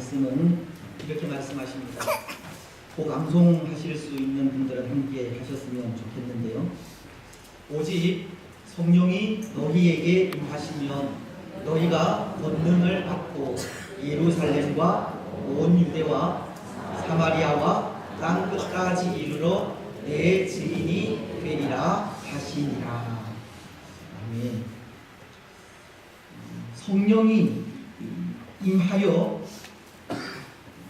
말씀은 이렇게 말씀하십니다. 꼭 암송하실 수 있는 분들은 함께 하셨으면 좋겠는데요. 오직 성령이 너희에게 임하시면 너희가 권능을 받고 예루살렘과 온 유대와 사마리아와 땅 끝까지 이르러 내 증인이 되리라 하시니라. 아멘. 성령이 임하여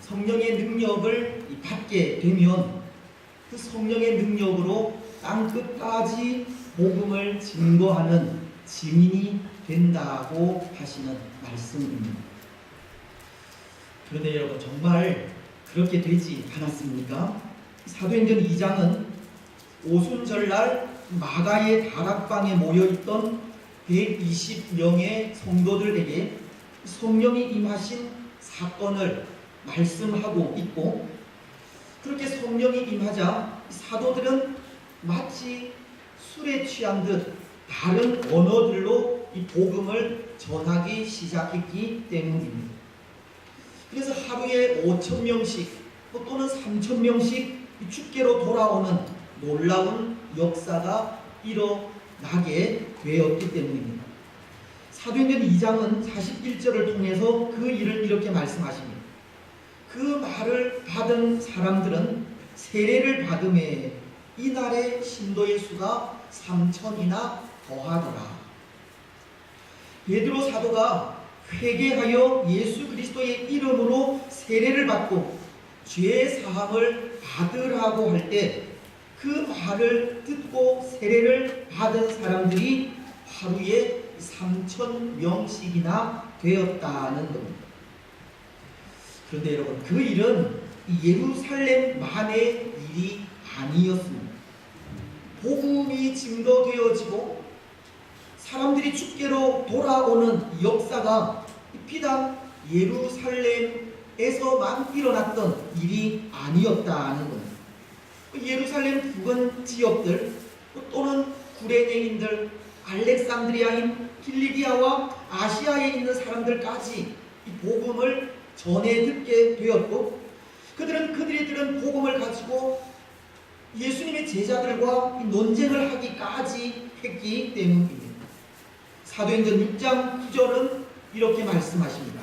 성령의 능력을 받게 되면 그 성령의 능력으로 땅 끝까지 복음을 증거하는 증인이 된다고 하시는 말씀입니다. 그런데 여러분, 정말 그렇게 되지 않았습니까? 사도행전 2장은 오순절날 마가의 다락방에 모여있던 120명의 성도들에게 성령이 임하신 사건을 말씀하고 있고, 그렇게 성령이 임하자 사도들은 마치 술에 취한 듯 다른 언어들로 이 복음을 전하기 시작했기 때문입니다. 그래서 하루에 5,000명씩 또는 3,000명씩 축계로 돌아오는 놀라운 역사가 일어나게 되었기 때문입니다. 사도행전 2장은 41절을 통해서 그 일을 이렇게 말씀하십니다. 그 말을 받은 사람들은 세례를 받음에 이날의 신도의 수가 3,000이나 더하더라. 베드로 사도가 회개하여 예수 그리스도의 이름으로 세례를 받고 죄 사함을 받으라고 할 때 그 말을 듣고 세례를 받은 사람들이 하루에 3,000명씩이나 되었다는 겁니다. 그런데 여러분, 그 일은 예루살렘만의 일이 아니었습니다. 복음이 증거되어지고 사람들이 축제로 돌아오는 역사가 비단 예루살렘에서만 일어났던 일이 아니었다는 겁니다. 예루살렘 부근 지역들 또는 구레네인들, 알렉산드리아인 길리기아와 아시아에 있는 사람들까지 이 복음을 전해 듣게 되었고, 그들이 들은 복음을 가지고 예수님의 제자들과 논쟁을 하기까지 했기 때문입니다. 사도행전 6장 9절은 이렇게 말씀하십니다.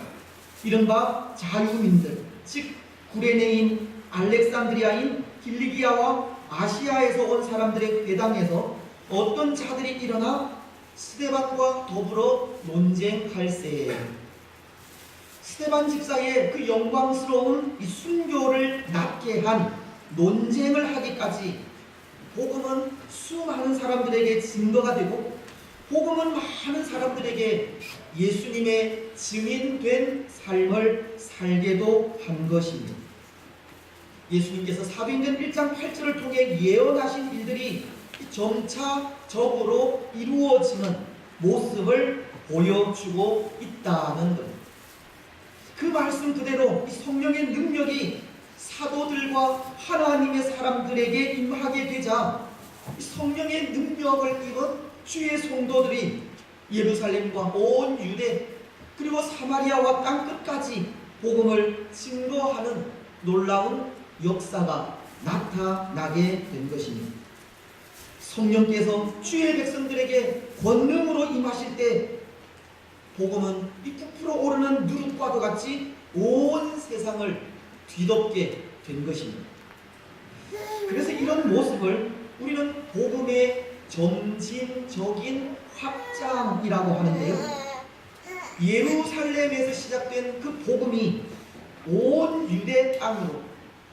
이른바 자유민들, 즉 구레네인, 알렉산드리아인, 길리기아와 아시아에서 온 사람들의 회당에서 어떤 자들이 일어나 스데반과 더불어 논쟁할세. 스데반 집사의 그 영광스러운 이 순교를 낳게 한 논쟁을 하기까지 복음은 수많은 사람들에게 증거가 되고, 복음은 많은 사람들에게 예수님의 증인된 삶을 살게도 한 것입니다. 예수님께서 사도행전 1장 8절을 통해 예언하신 일들이 점차적으로 이루어지는 모습을 보여주고 있다는 것. 그 말씀 그대로 성령의 능력이 사도들과 하나님의 사람들에게 임하게 되자 성령의 능력을 입은 주의 성도들이 예루살렘과 온 유대 그리고 사마리아와 땅 끝까지 복음을 증거하는 놀라운 역사가 나타나게 된 것입니다. 성령께서 주의 백성들에게 권능으로 임하실 때 복음은 이 부풀어 오르는 누룩과도 같이 온 세상을 뒤덮게 된 것입니다. 그래서 이런 모습을 우리는 복음의 점진적인 확장이라고 하는데요. 예루살렘에서 시작된 그 복음이 온 유대 땅으로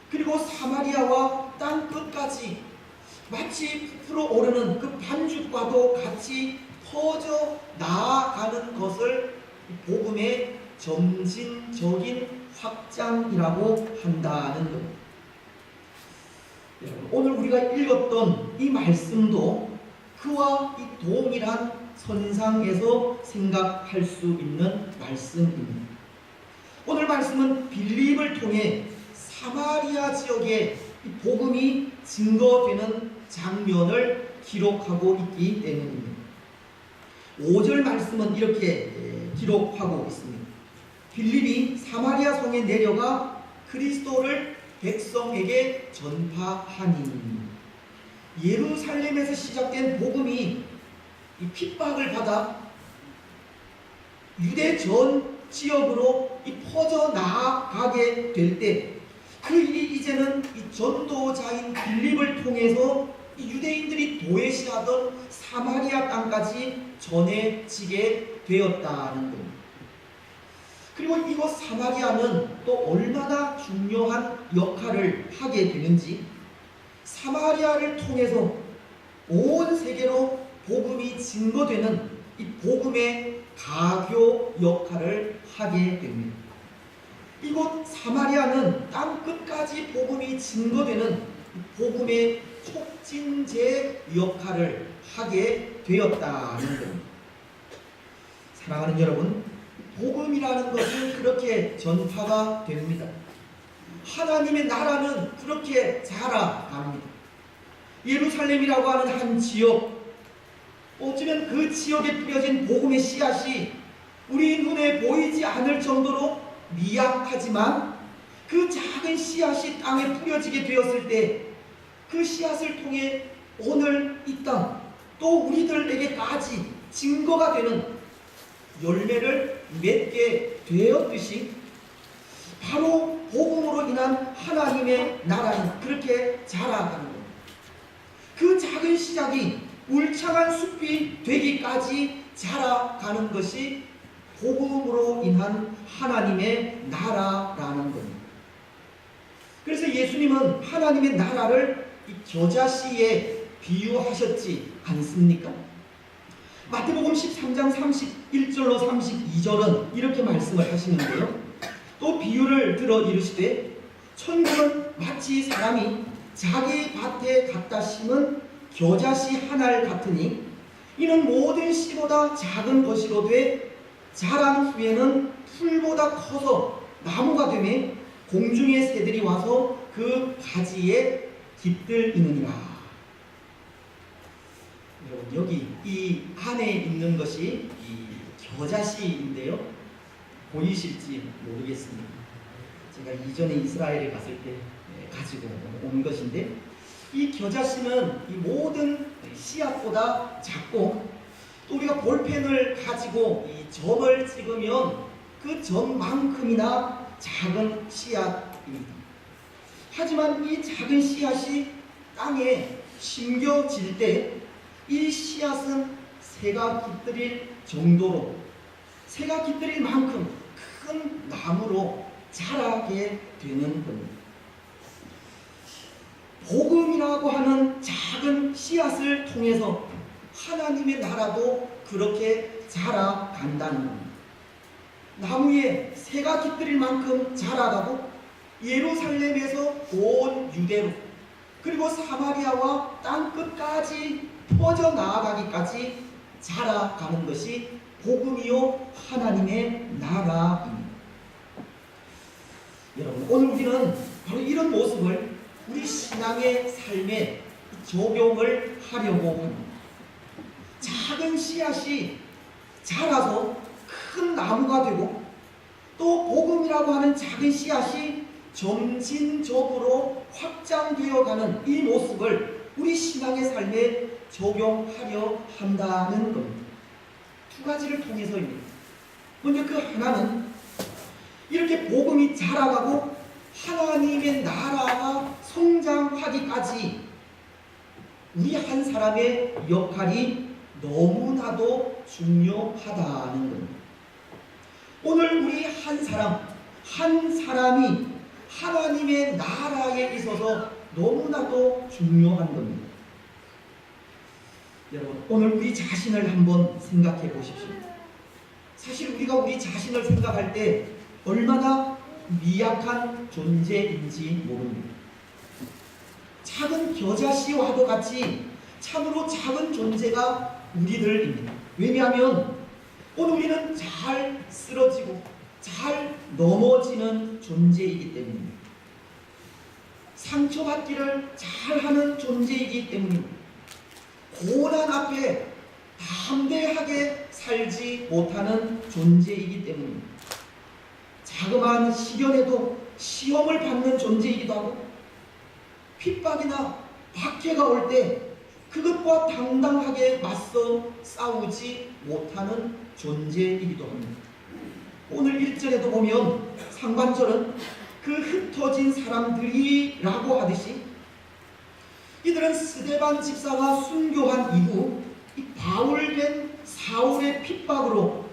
그리고 사마리아와 땅 끝까지 마치 부풀어 오르는 그 반죽과도 같이 퍼져 나아가는 것을 복음의 점진적인 확장이라고 한다는 겁니다. 오늘 우리가 읽었던 이 말씀도 그와 이 동일한 선상에서 생각할 수 있는 말씀입니다. 오늘 말씀은 빌립을 통해 사마리아 지역에 복음이 증거되는 장면을 기록하고 있기 때문입니다. 5절 말씀은 이렇게 기록하고 있습니다. 빌립이 사마리아 성에 내려가 그리스도를 백성에게 전파하니 예루살렘에서 시작된 복음이 이 핍박을 받아 유대 전 지역으로 퍼져 나아가게 될 때 그 일이 이제는 이 전도자인 빌립을 통해서 이 유대인들이 도외시하던 사마리아 땅까지 전해지게 되었다는 겁니다. 그리고 이곳 사마리아는 또 얼마나 중요한 역할을 하게 되는지 사마리아를 통해서 온 세계로 복음이 증거되는 이 복음의 가교 역할을 하게 됩니다. 이곳 사마리아는 땅 끝까지 복음이 증거되는 복음의 촉진제 역할을 하게 되었다는 겁니다. 사랑하는 여러분, 복음이라는 것은 그렇게 전파가 됩니다. 하나님의 나라는 그렇게 자라갑니다. 예루살렘이라고 하는 한 지역, 어쩌면 그 지역에 뿌려진 복음의 씨앗이 우리 눈에 보이지 않을 정도로 미약하지만 그 작은 씨앗이 땅에 뿌려지게 되었을 때 그 씨앗을 통해 오늘 이 땅, 또 우리들에게까지 증거가 되는 열매를 맺게 되었듯이 바로 복음으로 인한 하나님의 나라는 그렇게 자라가는 겁니다. 그 작은 시작이 울창한 숲이 되기까지 자라가는 것이 복음으로 인한 하나님의 나라라는 겁니다. 그래서 예수님은 하나님의 나라를 이 겨자씨에 비유하셨지 않습니까? 마태복음 13장 31절로 32절은 이렇게 말씀을 하시는데요. 또 비유를 들어 이르시되 천국은 마치 사람이 자기 밭에 갖다 심은 겨자씨 한 알 같으니 이는 모든 씨보다 작은 것이로되 자란 후에는 풀보다 커서 나무가 되며 공중의 새들이 와서 그 가지에 깃들이느니라. 여러분, 여기 이 안에 있는 것이 이 겨자씨인데요. 보이실지 모르겠습니다. 제가 이전에 이스라엘에 갔을 때 가지고 온 것인데 이 겨자씨는 이 모든 씨앗보다 작고 또 우리가 볼펜을 가지고 이 점을 찍으면 그 점만큼이나 작은 씨앗입니다. 하지만 이 작은 씨앗이 땅에 심겨질 때 이 씨앗은 새가 깃들일 정도로, 새가 깃들일 만큼 큰 나무로 자라게 되는 겁니다. 복음이라고 하는 작은 씨앗을 통해서 하나님의 나라도 그렇게 자라간다는 겁니다. 나무에 새가 깃들일 만큼 자라가고 예루살렘에서 온 유대로 그리고 사마리아와 땅 끝까지 퍼져 나아가기까지 자라가는 것이 복음이요 하나님의 나라입니다. 여러분, 오늘 우리는 바로 이런 모습을 우리 신앙의 삶에 적용을 하려고 합니다. 작은 씨앗이 자라서 큰 나무가 되고 또 복음이라고 하는 작은 씨앗이 점진적으로 확장되어가는 이 모습을 우리 신앙의 삶에 적용하려 한다는 겁니다. 두 가지를 통해서입니다. 먼저 그 하나는 이렇게 복음이 자라가고 하나님의 나라가 성장하기까지 우리 한 사람의 역할이 너무나도 중요하다는 겁니다. 오늘 우리 한 사람이 하나님의 나라에 있어서 너무나도 중요한 겁니다. 여러분, 오늘 우리 자신을 한번 생각해 보십시오. 사실 우리가 우리 자신을 생각할 때 얼마나 미약한 존재인지 모릅니다. 작은 겨자씨와도 같이 참으로 작은 존재가 우리들입니다. 왜냐하면 오늘 우리는 잘 쓰러지고 잘 넘어지는 존재이기 때문입니다. 상처받기를 잘하는 존재이기 때문입니다. 고난 앞에 담대하게 살지 못하는 존재이기 때문입니다. 자그마한 시련에도 시험을 받는 존재이기도 하고, 핍박이나 박해가 올 때 그것과 당당하게 맞서 싸우지 못하는 존재이기도 합니다. 오늘 1절에도 보면 상반절은 그 흩어진 사람들이라고 하듯이 이들은 스데반 집사가 순교한 이후 이 바울된 사울의 핍박으로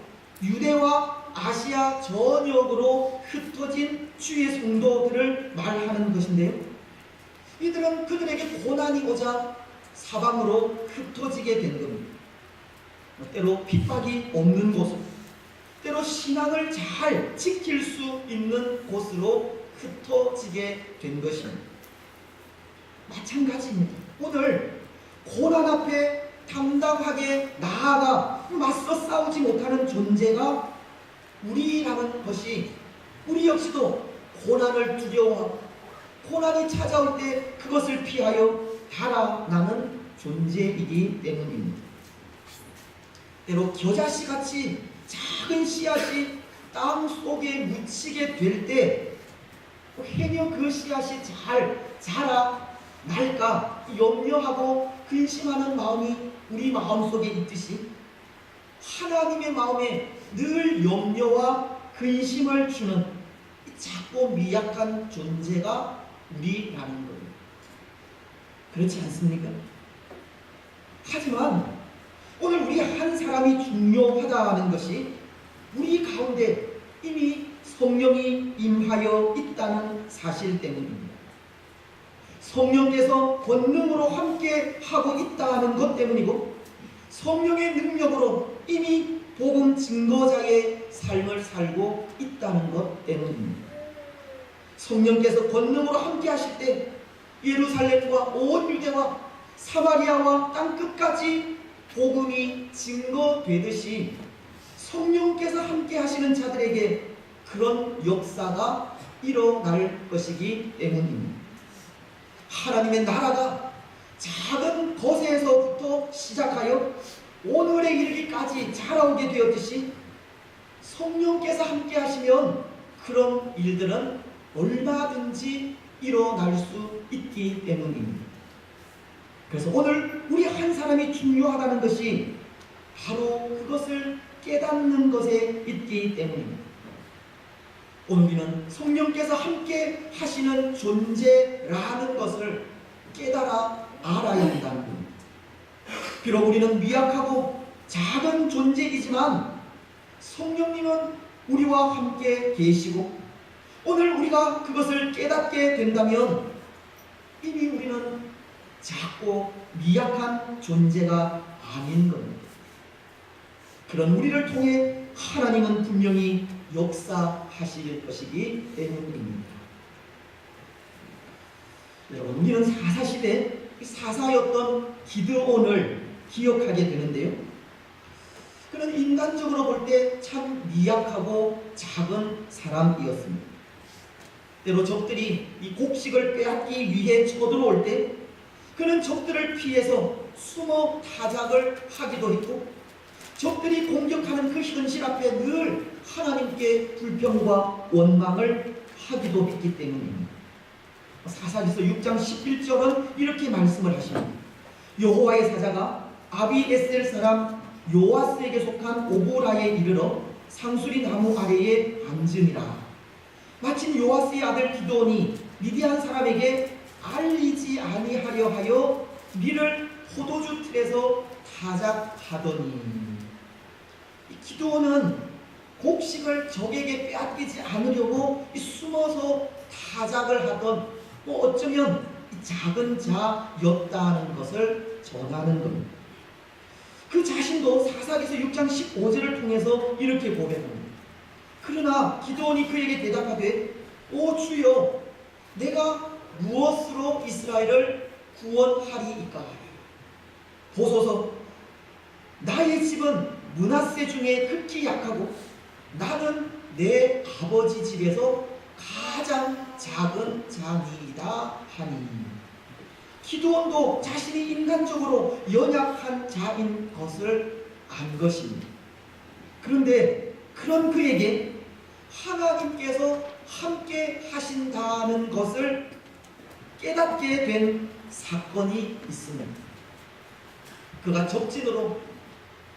유대와 아시아 전역으로 흩어진 주의 성도들을 말하는 것인데요, 이들은 그들에게 고난이 오자 사방으로 흩어지게 된 겁니다. 때로 핍박이 없는 곳으로, 때로 신앙을 잘 지킬 수 있는 곳으로 흩어지게 된 것입니다. 마찬가지입니다. 오늘 고난 앞에 당당하게 나아가 맞서 싸우지 못하는 존재가 우리라는 것이, 우리 역시도 고난을 두려워하고 고난이 찾아올 때 그것을 피하여 달아나는 존재이기 때문입니다. 때로 겨자씨같이 작은 씨앗이 땅 속에 묻히게 될 때 행여 그 씨앗이 잘 자라 날까 염려하고 근심하는 마음이 우리 마음속에 있듯이 하나님의 마음에 늘 염려와 근심을 주는 작고 미약한 존재가 우리라는 거예요. 그렇지 않습니까? 하지만 오늘 우리 한 사람이 중요하다는 것이 우리 가운데 이미 성령이 임하여 있다는 사실 때문입니다. 성령께서 권능으로 함께 하고 있다는 것 때문이고, 성령의 능력으로 이미 복음 증거자의 삶을 살고 있다는 것 때문입니다. 성령께서 권능으로 함께 하실 때 예루살렘과 온 유대와 사마리아와 땅끝까지 복음이 증거되듯이 성령께서 함께 하시는 자들에게 그런 역사가 일어날 것이기 때문입니다. 하나님의 나라가 작은 것에서부터 시작하여 오늘에 이르기까지 자라오게 되었듯이 성령께서 함께 하시면 그런 일들은 얼마든지 일어날 수 있기 때문입니다. 그래서 오늘 우리 한 사람이 중요하다는 것이 바로 그것을 깨닫는 것에 있기 때문입니다. 오늘 우리는 성령께서 함께 하시는 존재라는 것을 깨달아 알아야 한다는 겁니다. 비록 우리는 미약하고 작은 존재이지만 성령님은 우리와 함께 계시고, 오늘 우리가 그것을 깨닫게 된다면 이미 우리는 작고 미약한 존재가 아닌 겁니다. 그런 우리를 통해 하나님은 분명히 역사하실 것이기 때문입니다. 여러분, 우리는 사사시대 사사였던 기드온을 기억하게 되는데요, 그는 인간적으로 볼 때 참 미약하고 작은 사람이었습니다. 때로 적들이 이 곡식을 빼앗기 위해 쳐들어올 때 그는 적들을 피해서 숨어 타작을 하기도 했고, 적들이 공격하는 그 현실 앞에 늘 하나님께 불평과 원망을 하기도 했기 때문입니다. 사사기서 6장 11절은 이렇게 말씀을 하십니다. 여호와의 사자가 아비에셀 사람 요아스에게 속한 오보라에 이르러 상수리 나무 아래에 앉으니라. 마침 요아스의 아들 기드온이 미디안 사람에게 알리지 아니하려 하여 밀을 포도주 틀에서 타작하더니, 기드온은 곡식을 적에게 빼앗기지 않으려고 숨어서 타작을 하던 어쩌면 작은 자였다는 것을 전하는 겁니다. 그 자신도 사사기서 6장 15절을 통해서 이렇게 고백합니다. 그러나 기드온이 그에게 대답하되, 오 주여, 내가 무엇으로 이스라엘을 구원하리이까? 보소서, 나의 집은 므낫세 중에 극히 약하고 나는 내 아버지 집에서 가장 작은 자니이다 하니. 기드온도 자신이 인간적으로 연약한 자인 것을 안 것입니다. 그런데 그런 그에게 하나님께서 함께 하신다는 것을 깨닫게 된 사건이 있습니다. 그가 적진으로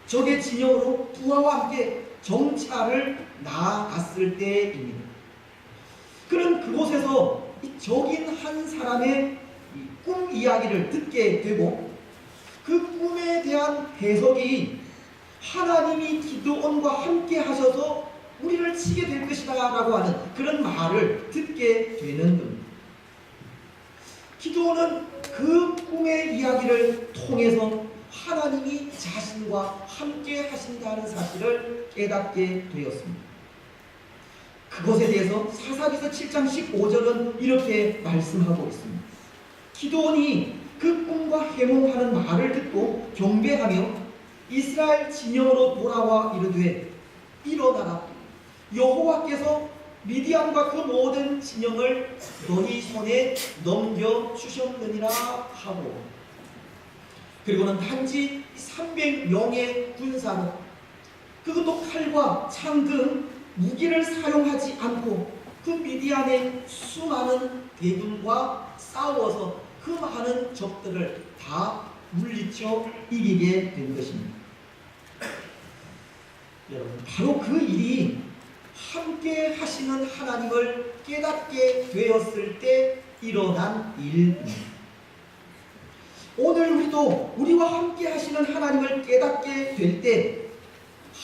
적의 진영으로 부하와 함께 정찰을 나아갔을 때입니다. 그는 그곳에서 이 적인 한 사람의 꿈 이야기를 듣게 되고 그 꿈에 대한 해석이 하나님이 기드온과 함께 하셔서 우리를 치게 될 것이다 라고 하는 그런 말을 듣게 되는 겁니다. 기드온은 그 꿈의 이야기를 통해서 하나님이 자신과 함께 하신다는 사실을 깨닫게 되었습니다. 그것에 대해서 사사기서 7장 15절은 이렇게 말씀하고 있습니다. 기드온이 그 꿈과 해몽하는 말을 듣고 경배하며 이스라엘 진영으로 돌아와 이르되 일어나라, 여호와께서 미디안과 그 모든 진영을 너희 손에 넘겨주셨느니라 하고, 그리고는 단지 300명의 군사로 그것도 칼과 창 등 무기를 사용하지 않고 그 미디안의 수많은 대군과 싸워서 그 많은 적들을 다 물리쳐 이기게 된 것입니다. 여러분, 바로 그 일이 함께 하시는 하나님을 깨닫게 되었을 때 일어난 일입니다. 오늘 우리도 우리와 함께 하시는 하나님을 깨닫게 될 때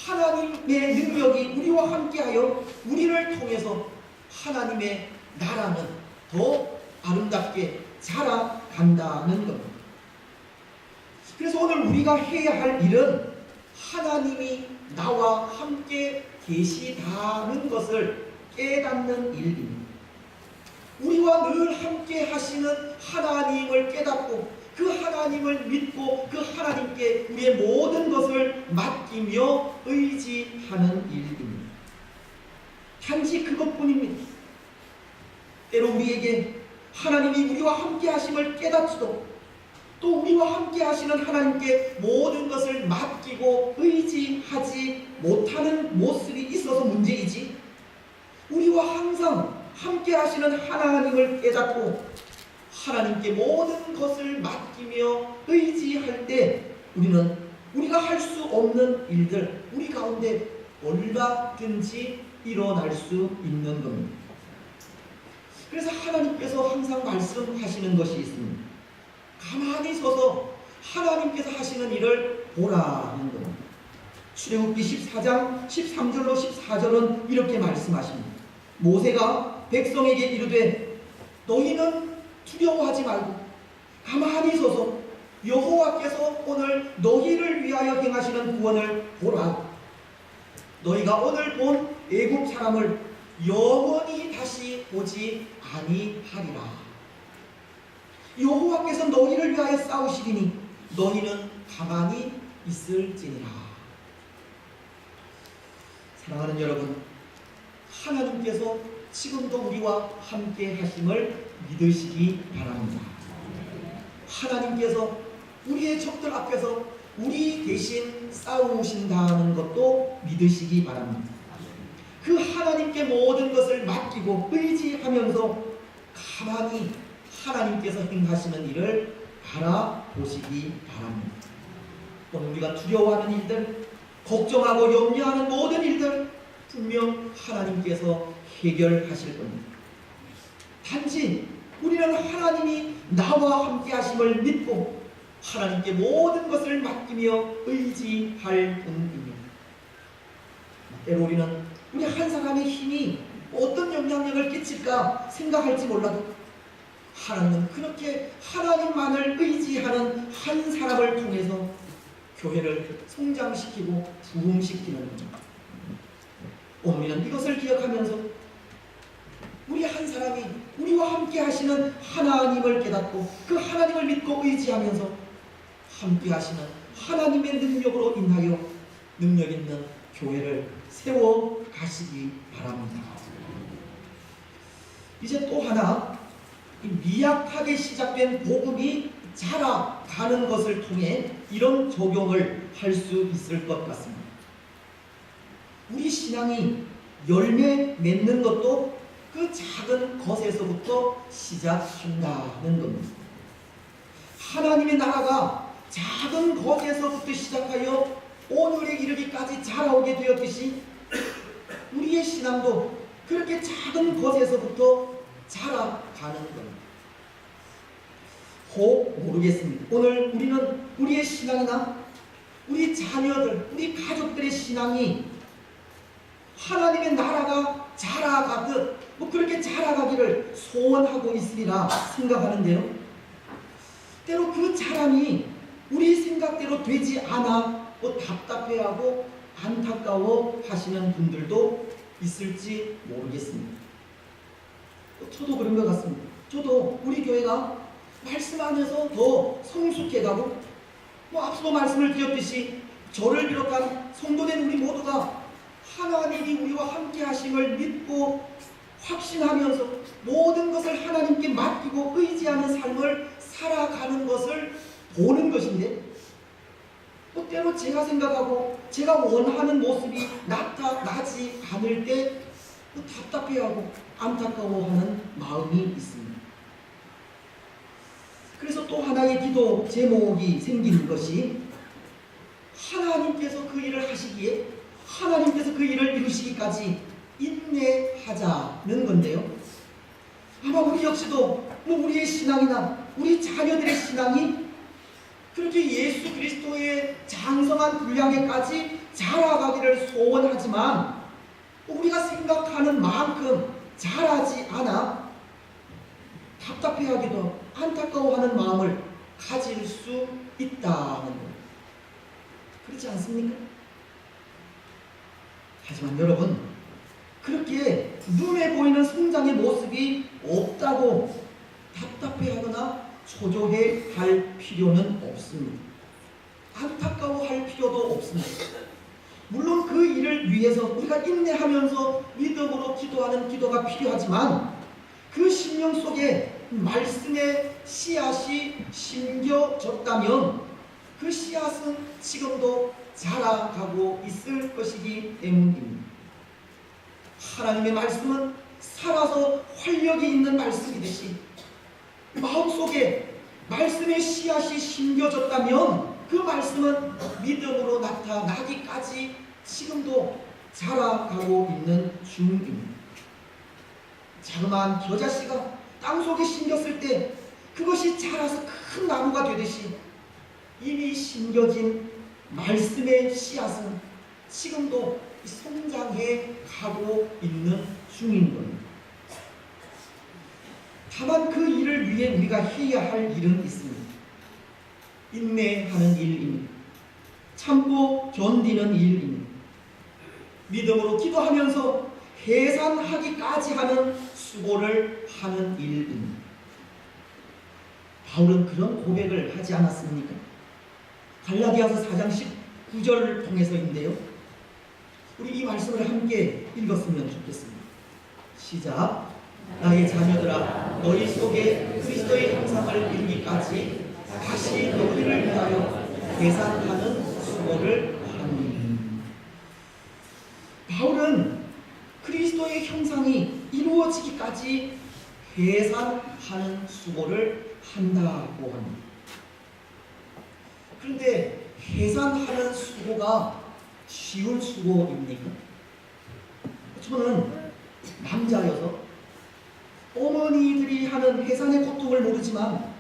하나님의 능력이 우리와 함께하여 우리를 통해서 하나님의 나라는 더 아름답게 자라간다는 겁니다. 그래서 오늘 우리가 해야 할 일은 하나님이 나와 함께 계시다는 것을 깨닫는 일입니다. 우리와 늘 함께 하시는 하나님을 깨닫고 그 하나님을 믿고 그 하나님께 우리의 모든 것을 맡기며 의지하는 일입니다. 단지 그것뿐입니다. 때로 우리에게 하나님이 우리와 함께 하심을 깨닫지도 또 우리와 함께 하시는 하나님께 모든 것을 맡기고 의지하지 못하는 모습이 있어서 문제이지, 우리와 항상 함께 하시는 하나님을 깨닫고 하나님께 모든 것을 맡기며 의지할 때 우리는 우리가 할 수 없는 일들 우리 가운데 얼마든지 일어날 수 있는 겁니다. 그래서 하나님께서 항상 말씀하시는 것이 있습니다. 가만히 서서 하나님께서 하시는 일을 보라는 겁니다. 출애굽기 14장 13절로 14절은 이렇게 말씀하십니다. 모세가 백성에게 이르되 너희는 두려워하지 말고 가만히 서서 여호와께서 오늘 너희를 위하여 행하시는 구원을 보라. 너희가 오늘 본 애굽 사람을 영원히 다시 보지 아니하리라. 여호와께서 너희를 위하여 싸우시리니 너희는 가만히 있을지니라. 사랑하는 여러분, 하나님께서 지금도 우리와 함께 하심을 믿으시기 바랍니다. 하나님께서 우리의 적들 앞에서 우리 대신 싸우신다는 것도 믿으시기 바랍니다. 그 하나님께 모든 것을 맡기고 의지하면서 가만히 하나님께서 행하시는 일을 바라보시기 바랍니다. 오늘 우리가 두려워하는 일들, 걱정하고 염려하는 모든 일들 분명 하나님께서 해결하실 겁니다. 단지 우리는 하나님이 나와 함께 하심을 믿고 하나님께 모든 것을 맡기며 의지할 뿐입니다. 때로 우리는 우리 한 사람의 힘이 어떤 영향력을 끼칠까 생각할지 몰라도 하나님은 그렇게 하나님만을 의지하는 한 사람을 통해서 교회를 성장시키고 부흥시키는 겁니다. 오늘 우리는 이것을 기억하면서 우리 한 사람이 우리와 함께 하시는 하나님을 깨닫고 그 하나님을 믿고 의지하면서 함께 하시는 하나님의 능력으로 인하여 능력 있는 교회를 세워 가시기 바랍니다. 이제 또 하나, 미약하게 시작된 복음이 자라가는 것을 통해 이런 적용을 할 수 있을 것 같습니다. 우리 신앙이 열매 맺는 것도 그 작은 것에서부터 시작한다는 겁니다. 하나님의 나라가 작은 것에서부터 시작하여 오늘에 이르기까지 자라오게 되었듯이 우리의 신앙도 그렇게 작은 것에서부터 자라가는 겁니다. 혹 모르겠습니다. 오늘 우리는 우리의 신앙이나 우리 자녀들, 우리 가족들의 신앙이 하나님의 나라가 자라가듯 그렇게 자라가기를 소원하고 있으리라 생각하는데요. 때로 그 자람이 우리 생각대로 되지 않아 답답해하고 안타까워 하시는 분들도 있을지 모르겠습니다. 저도 그런 것 같습니다. 저도 우리 교회가 말씀 안에서 더 성숙해가고 앞서 말씀을 드렸듯이 저를 비롯한 성도된 우리 모두가 하나님이 우리와 함께 하심을 믿고 확신하면서 모든 것을 하나님께 맡기고 의지하는 삶을 살아가는 것을 보는 것인데 때로 제가 생각하고 제가 원하는 모습이 나타나지 않을 때 답답해하고 안타까워하는 마음이 있습니다. 그래서 또 하나의 기도 제목이 생긴 것이 하나님께서 그 일을 하시기에 하나님께서 그 일을 이루시기까지 인내하자는 건데요. 아마 우리 역시도 우리의 신앙이나 우리 자녀들의 신앙이 그렇게 예수 그리스도의 장성한 분량에까지 자라가기를 소원하지만 우리가 생각하는 만큼 자라지 않아 답답해하기도 안타까워하는 마음을 가질 수 있다는 것. 그렇지 않습니까? 하지만 여러분, 그렇게 눈에 보이는 성장의 모습이 없다고 답답해하거나 초조해할 필요는 없습니다. 안타까워할 필요도 없습니다. 물론 그 일을 위해서 우리가 인내하면서 믿음으로 기도하는 기도가 필요하지만 그 심령 속에 말씀의 씨앗이 심겨졌다면 그 씨앗은 지금도 자라가고 있을 것이기 때문입니다. 하나님의 말씀은 살아서 활력이 있는 말씀이듯이 마음속에 말씀의 씨앗이 심겨졌다면 그 말씀은 믿음으로 나타나기까지 지금도 자라가고 있는 중입니다. 자그마한 겨자씨가 땅속에 심겼을 때 그것이 자라서 큰 나무가 되듯이 이미 심겨진 말씀의 씨앗은 지금도 성장해 가고 있는 중인 겁니다. 다만 그 일을 위해 우리가 해야 할 일은 있습니다. 인내하는 일입니다. 참고 견디는 일입니다. 믿음으로 기도하면서 해산하기까지 하는 수고를 하는 일입니다. 바울은 그런 고백을 하지 않았습니까? 갈라디아서 4장 19절을 통해서인데요. 우리 이 말씀을 함께 읽었으면 좋겠습니다. 시작. 나의 자녀들아, 너희 속에 그리스도의 형상을 이루기까지 다시 너희를 위하여 계산하는 수고를 하니. 바울은 그리스도의 형상이 이루어지기까지 계산하는 수고를 한다고 합니다. 그런데 계산하는 수고가 쉬운 수고입니까? 저는 남자여서 어머니들이 하는 해산의 고통을 모르지만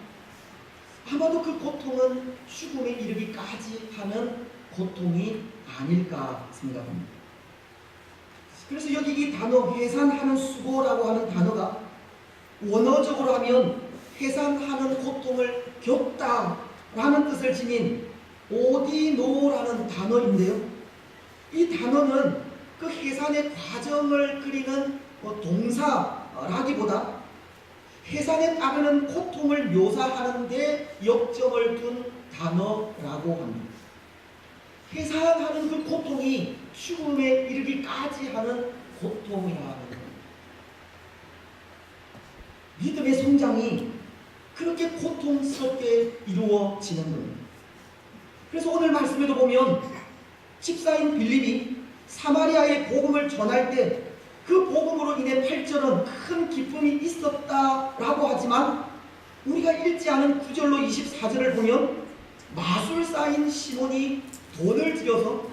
아마도 그 고통은 죽음에 이르기까지 하는 고통이 아닐까 생각합니다. 그래서 여기 이 단어 해산하는 수고라고 하는 단어가 원어적으로 하면 해산하는 고통을 겪다라는 뜻을 지닌 오디노라는 단어인데요. 이 단어는 그 해산의 과정을 그리는 동사라기보다 해산에 따르는 고통을 묘사하는 데 역점을 둔 단어라고 합니다. 해산하는 그 고통이 죽음에 이르기까지 하는 고통이라는 겁니다. 믿음의 성장이 그렇게 고통스럽게 이루어지는 겁니다. 그래서 오늘 말씀에도 보면 집사인 빌립이 사마리아의 복음을 전할 때 그 복음으로 인해 8절은 큰 기쁨이 있었다라고 하지만 우리가 읽지 않은 9절로 24절을 보면 마술사인 시몬이 돈을 들여서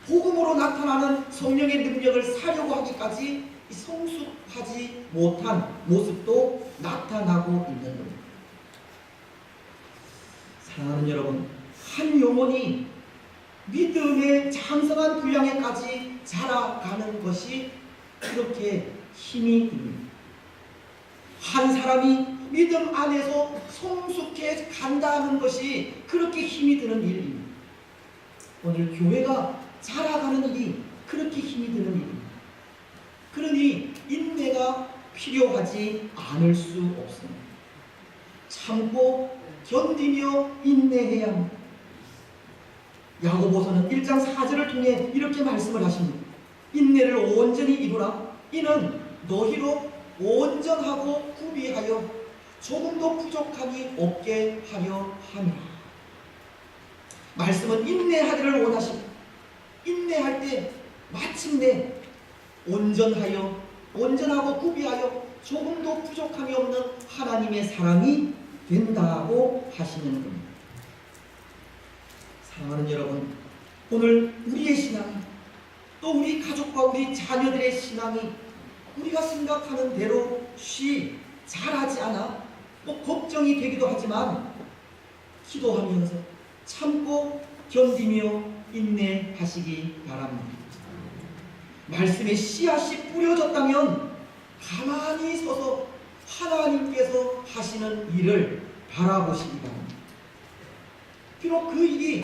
복음으로 나타나는 성령의 능력을 사려고 하기까지 성숙하지 못한 모습도 나타나고 있는 겁니다. 사랑하는 여러분, 한 영혼이 믿음의 장성한 분량에까지 자라가는 것이 그렇게 힘이 듭니다. 한 사람이 믿음 안에서 성숙해 간다는 것이 그렇게 힘이 드는 일입니다. 오늘 교회가 자라가는 일이 그렇게 힘이 드는 일입니다. 그러니 인내가 필요하지 않을 수 없습니다. 참고 견디며 인내해야 합니다. 야고보서는 1장 4절을 통해 이렇게 말씀을 하십니다. 인내를 온전히 이루라. 이는 너희로 온전하고 구비하여 조금도 부족함이 없게 하려 함이라. 말씀은 인내하기를 원하시고 인내할 때 마침내 온전하고 구비하여 조금도 부족함이 없는 하나님의 사람이 된다고 하시는 겁니다. 사랑하는 여러분, 오늘 우리의 신앙이 또 우리 가족과 우리 자녀들의 신앙이 우리가 생각하는 대로 잘하지 않아 또 걱정이 되기도 하지만 기도하면서 참고 견디며 인내하시기 바랍니다. 말씀의 씨앗이 뿌려졌다면 가만히 서서 하나님께서 하시는 일을 바라보시기 바랍니다. 비록 그 일이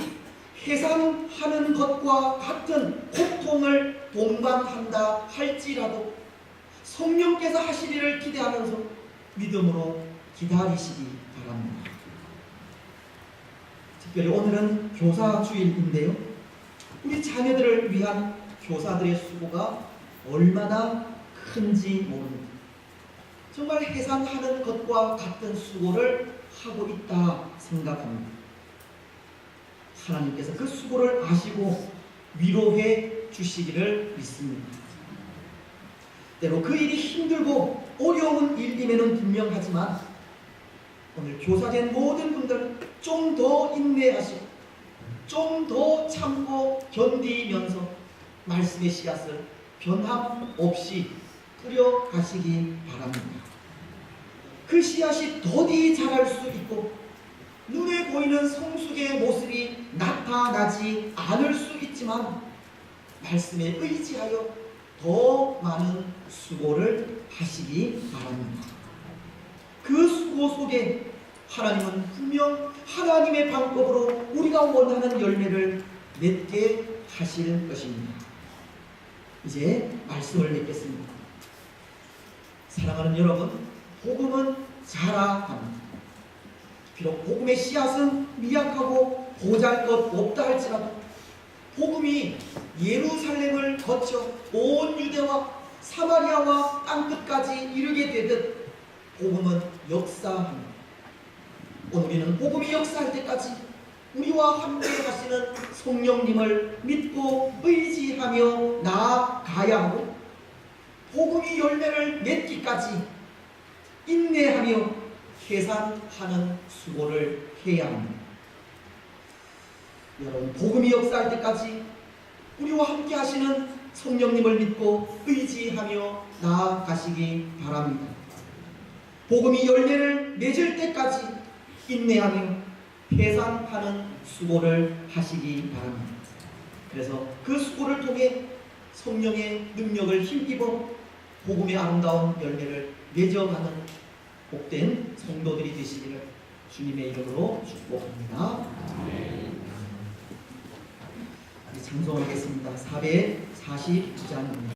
해산하는 것과 같은 고통을 동반한다 할지라도 성령께서 하실 일을 기대하면서 믿음으로 기다리시기 바랍니다. 특별히 오늘은 교사주일인데요. 우리 자녀들을 위한 교사들의 수고가 얼마나 큰지 모릅니다. 정말 해산하는 것과 같은 수고를 하고 있다 생각합니다. 하나님께서 그 수고를 아시고 위로해 주시기를 믿습니다. 때로 그 일이 힘들고 어려운 일임에는 분명하지만 오늘 교사된 모든 분들 좀 더 인내하시고 좀 더 참고 견디면서 말씀의 씨앗을 변함없이 뿌려가시기 바랍니다. 그 씨앗이 더디 자랄 수 있고 눈에 보이는 성숙의 모습이 나타나지 않을 수 있지만 말씀에 의지하여 더 많은 수고를 하시기 바랍니다. 그 수고 속에 하나님은 분명 하나님의 방법으로 우리가 원하는 열매를 맺게 하실 것입니다. 이제 말씀을 맺겠습니다. 사랑하는 여러분, 복음은 자라갑니다. 비록 복음의 씨앗은 미약하고 보잘것없다 할지라도 복음이 예루살렘을 거쳐 온 유대와 사마리아와 땅끝까지 이르게 되듯 복음은 역사합니다. 오늘 우리는 복음이 역사할 때까지 우리와 함께 하시는 성령님을 믿고 의지하며 나아가야 하고 복음이 열매를 맺기까지 인내하며 계산하는 수고를 해야 합니다. 여러분, 복음이 역사할 때까지 우리와 함께 하시는 성령님을 믿고 의지하며 나아가시기 바랍니다. 복음이 열매를 맺을 때까지 인내하며 계산하는 수고를 하시기 바랍니다. 그래서 그 수고를 통해 성령의 능력을 힘입어 복음의 아름다운 열매를 맺어가는 복된 성도들이 되시기를 주님의 이름으로 축복합니다. 찬송하겠습니다. 449장